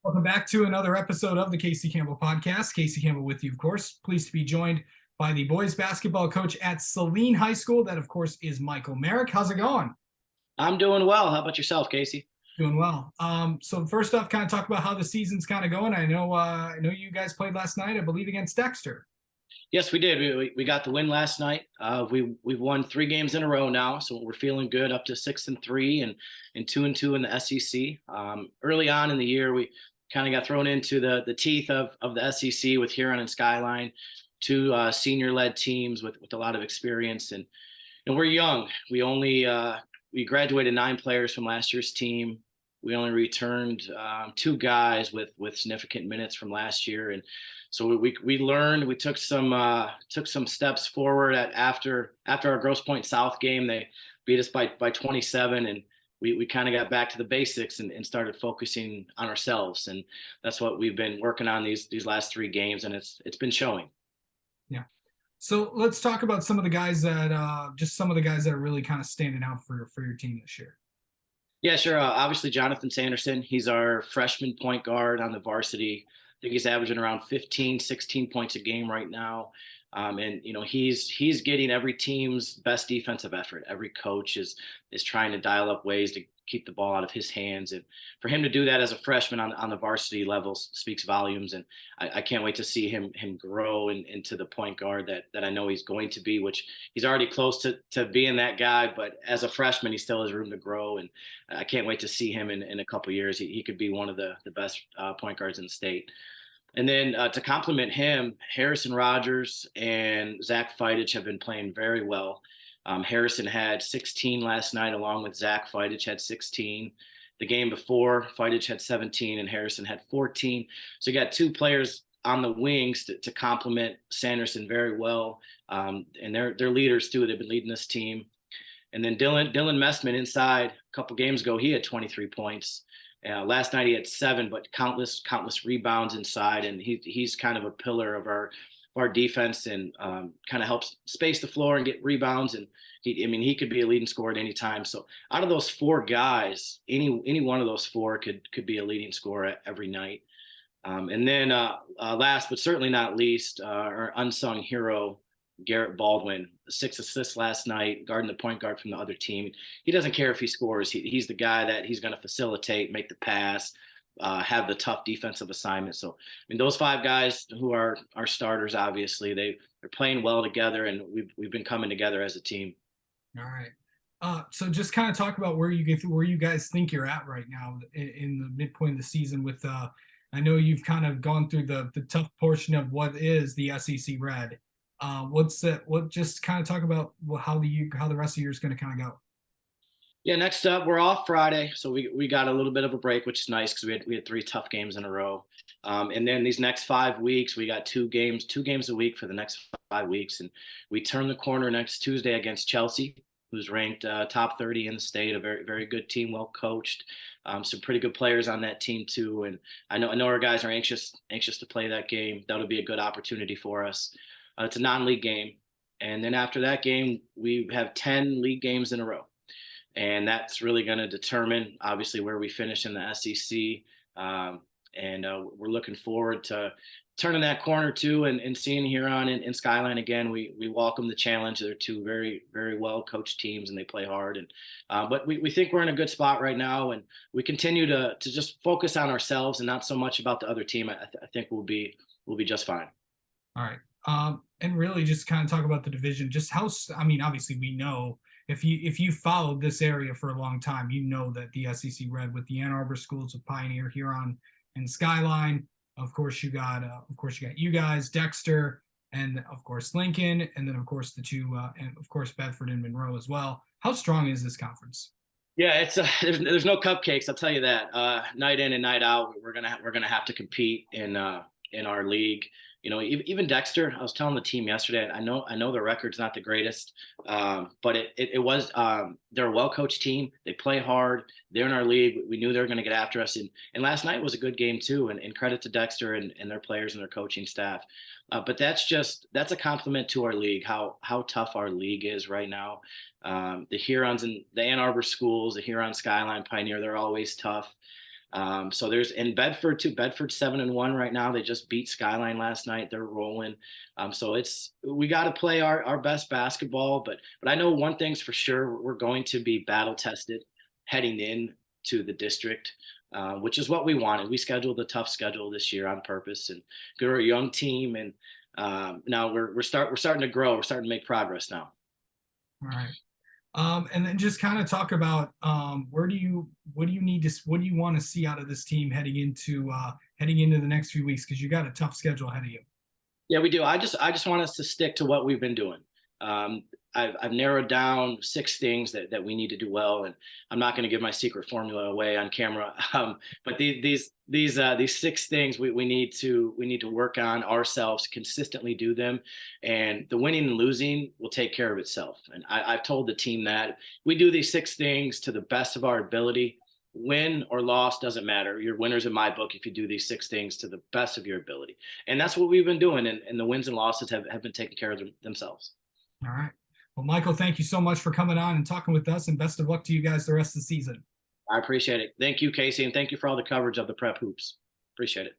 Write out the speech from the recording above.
Welcome back to another episode of the Casey Campbell Podcast. Casey Campbell with you, of course. Pleased to be joined by the boys basketball coach at Saline High School. That, of course, is Michael Marek. How's it going? I'm doing well. How about yourself, Casey? Doing well. So first off, kind of talk about how the season's kind of going. I know you guys played last night, I believe, against Dexter. Yes, we did. We got the win last night. We've won 3 games in a row now, so we're feeling good. Up to 6-3 and 2-2 in the SEC. Early on in the year, we kind of got thrown into the teeth of the SEC with Huron and Skyline, two senior-led teams with a lot of experience, and we're young. We graduated 9 players from last year's team. We only returned 2 guys with significant minutes from last year, and so we learned. We took some steps forward after our Grosse Pointe South game. They beat us by 27, and we kind of got back to the basics and started focusing on ourselves, and that's what we've been working on these last 3 games, and it's been showing. Yeah. So let's talk about some of the guys that are really kind of standing out for your team this year. Yeah, sure. Obviously, Jonathan Sanderson, he's our freshman point guard on the varsity. I think he's averaging around 15, 16 points a game right now. And he's getting every team's best defensive effort. Every coach is trying to dial up ways to keep the ball out of his hands, and for him to do that as a freshman on the varsity level speaks volumes. And I can't wait to see him grow into the point guard that I know he's going to be, which he's already close to being that guy. But as a freshman, he still has room to grow, and I can't wait to see him in a couple of years. He could be one of the best point guards in the state. And then to complement him, Harrison Rogers and Zach Fidich have been playing very well. Harrison had 16 last night, along with Zach. Fidich had 16. The game before, Fidich had 17 and Harrison had 14. So you got 2 players on the wings to complement Sanderson very well. And they're leaders too. They've been leading this team. And then Dylan Messman inside a couple games ago, he had 23 points. Last night he had 7, but countless rebounds inside, and he's kind of a pillar of our defense, and kind of helps space the floor and get rebounds. And he could be a leading scorer at any time. So out of those 4 guys, any one of those 4 could be a leading scorer every night. And then last but certainly not least, our unsung hero, Garrett Baldwin, 6 assists last night, guarding the point guard from the other team. He doesn't care if he scores. He's the guy that he's going to facilitate, make the pass, have the tough defensive assignment. So, those 5 guys who are our starters, obviously, they're playing well together, and we've been coming together as a team. All right. So just kind of talk about where you guys think you're at right now in the midpoint of the season. With I know you've kind of gone through the tough portion of what is the SEC Red. Just kind of talk about how the rest of the year is going to kind of go. Yeah, next up, we're off Friday, so we got a little bit of a break, which is nice because we had 3 tough games in a row. And then these next 5 weeks, we got 2 games a week for the next 5 weeks, and we turn the corner next Tuesday against Chelsea, who's ranked top 30 in the state, a very, very good team, well coached. Some pretty good players on that team too, and I know our guys are anxious to play that game. That'll be a good opportunity for us. It's a non-league game. And then after that game, we have 10 league games in a row. And that's really going to determine, obviously, where we finish in the SEC. We're looking forward to turning that corner, too, and seeing Huron and Skyline again. We welcome the challenge. They're 2 very, very well-coached teams, and they play hard. But we think we're in a good spot right now, and we continue to just focus on ourselves and not so much about the other team. I think we'll be just fine. All right. And really just kind of talk about the division, just obviously we know if you followed this area for a long time, you know that the SEC Red with the Ann Arbor schools of Pioneer, Huron, and Skyline, of course you got you guys, Dexter, and of course Lincoln, and then of course the 2, and of course Bedford and Monroe as well. How strong is this conference? Yeah, it's there's no cupcakes, I'll tell you that. Night in and night out, we're gonna have to compete in our league. Even Dexter, I was telling the team yesterday, I know their record's not the greatest, but it was, they're a well-coached team. They play hard. They're in our league. We knew they were going to get after us. And last night was a good game too. And credit to Dexter and their players and their coaching staff. But that's a compliment to our league, how tough our league is right now. The Hurons and the Ann Arbor schools, the Huron, Skyline, Pioneer, they're always tough. So there's in Bedford too. Bedford's 7-1 right now. They just beat Skyline last night. They're rolling. So we got to play our best basketball. But I know one thing's for sure: we're going to be battle tested heading in to the district, which is what we wanted. We scheduled a tough schedule this year on purpose, and we're a young team, and now we're starting to grow. We're starting to make progress now. All right. And then just kind of talk about what do you what do you want to see out of this team heading into the next few weeks, because you got a tough schedule ahead of you. Yeah, we do. I just want us to stick to what we've been doing. Um, I've narrowed down 6 things that we need to do well, and I'm not going to give my secret formula away on camera. But these 6 things we need to work on ourselves, consistently do them, and the winning and losing will take care of itself. And I've told the team that we do these 6 things to the best of our ability. Win or loss doesn't matter. You're winners in my book if you do these 6 things to the best of your ability. And that's what we've been doing. And the wins and losses have been taking care of themselves. All right. Well, Michael, thank you so much for coming on and talking with us, and best of luck to you guys the rest of the season. I appreciate it. Thank you, Casey. And thank you for all the coverage of the prep hoops. Appreciate it.